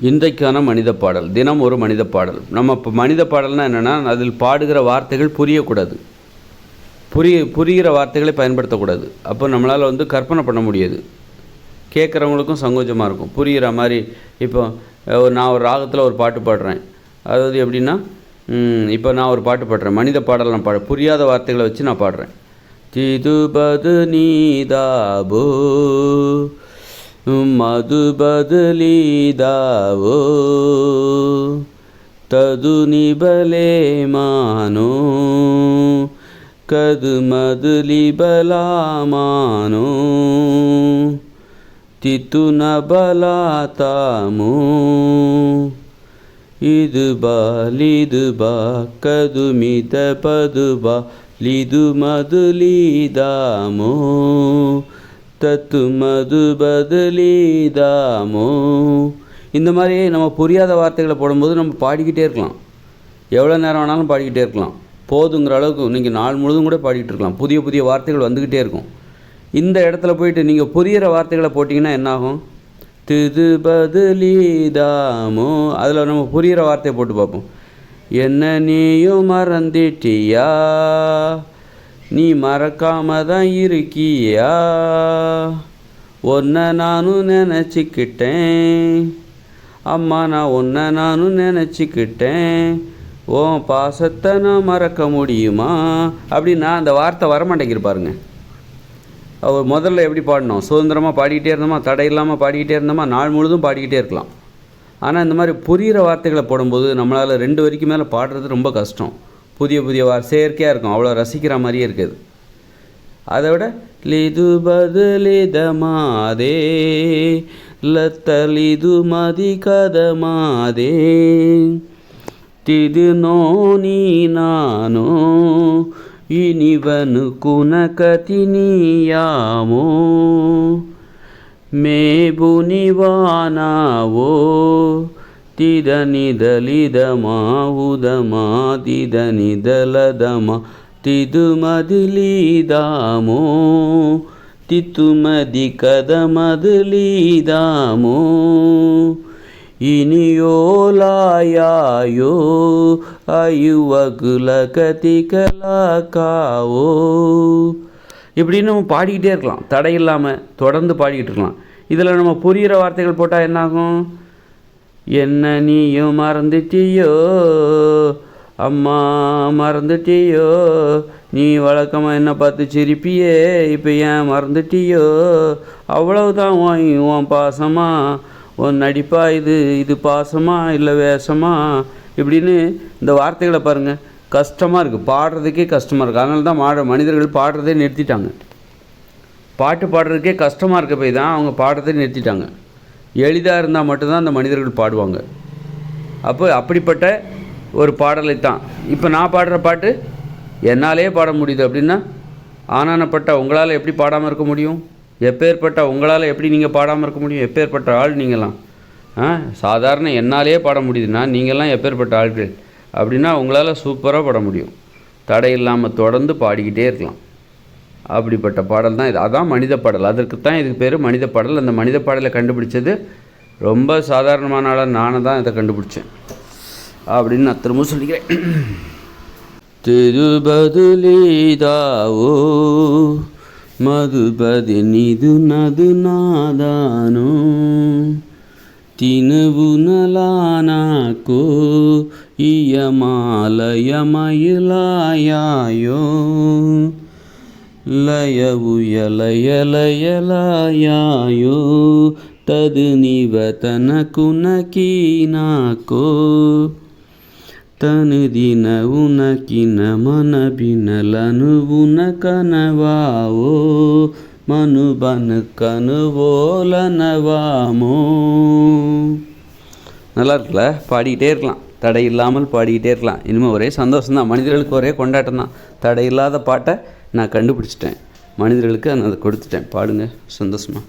இன்றைக்கான மனித பாடல். தினம் ஒரு மனித பாடல். நம்ம இப்போ மனித பாடல்னால் என்னென்னா, அதில் பாடுகிற வார்த்தைகள் புரியக்கூடாது, புரிகிற வார்த்தைகளை பயன்படுத்தக்கூடாது. அப்போ நம்மளால் கற்பனை பண்ண முடியாது, கேட்குறவங்களுக்கும் சங்கோஜமாக இருக்கும். புரிகிற மாதிரி இப்போ நான் ஒரு ராகத்தில் ஒரு பாட்டு பாடுறேன். அதாவது எப்படின்னா, இப்போ நான் ஒரு பாட்டு பாடுறேன், மனித பாடல் நான் புரியாத வார்த்தைகளை வச்சு நான் பாடுறேன். திதுபது நீதாபோ மது ಬದಲಿದಾವೋ ತದು ನಿಬಲೆ ಮಾನೋ ಕದು ಮದಲಿ ಬಲಾಮಾನೋ ತಿತುನ ಬಲಾತಾಮೋ ಇದು ಬಾ ಲಿದು ಬಾ ಕದು ಮಿದ ಪದು ಬಾ லிது மதுலிதாமோ தத்து மது பதலிதாமோ. இந்த மாதிரி நம்ம புரியாத வார்த்தைகளை போடும்போது நம்ம பாடிக்கிட்டே இருக்கலாம், எவ்வளோ நேரம் வேணாலும் பாடிக்கிட்டே இருக்கலாம். போதுங்கிற அளவுக்கு நீங்கள் நாள் முழுதும் கூட பாடிக்கிட்டு இருக்கலாம். புதிய புதிய வார்த்தைகள் வந்துக்கிட்டே இருக்கும். இந்த இடத்துல போயிட்டு நீங்கள் புரிகிற வார்த்தைகளை போட்டிங்கன்னா என்னாகும்? திது பதலிதாமோ. அதில் நம்ம புரிகிற வார்த்தையை போட்டு பார்ப்போம். என்ன நீயும் மறந்துட்டியா, நீ மறக்காம தான் இருக்கியா, ஒன்றை நானும் நினச்சிக்கிட்டேன், அம்மா நான் ஒன்றை நானும் நினச்சிக்கிட்டேன், ஓ பாசத்தை நான் மறக்க முடியுமா அப்படின்னா அந்த வார்த்தை வரமாட்டேங்கிரு பாருங்க. அவர் முதல்ல எப்படி பாடணும்? சுதந்திரமாக பாடிக்கிட்டே இருந்தோமா, தடை இல்லாமல் பாடிக்கிட்டே இருந்தோமா, நாள் முழுதும் பாடிக்கிட்டே இருக்கலாம். ஆனால் இந்த மாதிரி புரிகிற வார்த்தைகளை போடும்போது நம்மளால் 2 வரைக்கும் மேலே பாடுறது ரொம்ப கஷ்டம். புதிய புதிய செயற்கையாக இருக்கும், அவ்வளோ ரசிக்கிற மாதிரியே இருக்குது. அதை விட லிது பதலிதமாதே லத்தலிது மதி கதமாதே திது நோனி நானோ இனிவனு குணகதி நீயாமோ மேபுனிவானாவோ திதனிதலிதமா உதமா திதனிதலதமா திதுமதிலிதாமோ தித்துமதி கதமதிலிதாமோ இனியோலாயாயோ அயுவகுலகதிகலாக்காவோ. இப்படின்னு நம்ம பாடிக்கிட்டே இருக்கலாம், தடை இல்லாமல் தொடர்ந்து பாடிக்கிட்டு இருக்கலாம். இதில் நம்ம புரிகிற வார்த்தைகள் போட்டால் என்னாகும்? என்ன நீயும் மறந்துட்டியோ, அம்மா மறந்துட்டியோ, நீ வழக்கமாக என்ன பார்த்து சிரிப்பியே, இப்போ ஏன் மறந்துட்டியோ, அவ்வளவுதான் உன் பாசமா, உன் நடிப்பா, இது பாசமா இல்லை வேஷமா இப்படின்னு இந்த வார்த்தைகளை பாருங்கள். கஷ்டமாக இருக்குது, பாடுறதுக்கே கஷ்டமாக இருக்குது. அதனால தான் மனிதர்கள் பாடுறதே நிறுத்திட்டாங்க. பாட்டு பாடுறதுக்கே கஷ்டமாக இருக்க போய் தான் அவங்க பாடுறதே நிறுத்திட்டாங்க. எளிதாக இருந்தால் மட்டும்தான் அந்த மனிதர்கள் பாடுவாங்க. அப்போ அப்படிப்பட்ட ஒரு பாடலை தான் இப்போ நான் பாடுற பாட்டு என்னாலே பாட முடியுது அப்படின்னா, ஆனானப்பட்ட உங்களால் எப்படி பாடாமல் இருக்க முடியும்? எப்பேற்பட்ட உங்களால் எப்படி நீங்கள் பாடாமல் இருக்க முடியும்? எப்பேற்பட்ட ஆள் நீங்களாம்? சாதாரண என்னாலே பாட முடியுதுன்னா நீங்கள்லாம் எப்பேற்பட்ட ஆள்கள் அப்படின்னா உங்களால் சூப்பராக பாட முடியும். தடை இல்லாமல் தொடர்ந்து பாடிக்கிட்டே இருக்கலாம். அப்படிப்பட்ட பாடல் தான் இது. அதான் மனித பாடல். அதற்கு தான் இதுக்கு பேர் மனித பாடல். அந்த மனித பாடலை கண்டுபிடிச்சது ரொம்ப சாதாரணமான ஆளாக நானே தான் இதை கண்டுபிடிச்சேன் அப்படின்னு நான் திரும்ப சொல்லிக்கிறேன். திருபதுலிதாவோ மதுபதி நிது நது நாதானோ தினுவுனலானாக்கோ இயமாலயமயிலாயாயோ லயவுயலயலயலாயாயோ தது நிவதன குணக்கீனாக்கோ தனு தின உனக்கின மனபினலனு உனக்கனவாவோ மனுபனு கனுவோலனவாமோ. நல்லா இருக்குல்ல? பாடிக்கிட்டே இருக்கலாம், தடை இல்லாமல் பாடிக்கிட்டே இருக்கலாம். இனிமேல் ஒரே சந்தோஷம்தான், மனிதர்களுக்கு ஒரே கொண்டாட்டம் தான். தடை இல்லாத பாட்டை நான் கண்டுபிடிச்சிட்டேன், மனிதர்களுக்கு நான் அதை கொடுத்துட்டேன். பாடுங்க சந்தோஷமாக.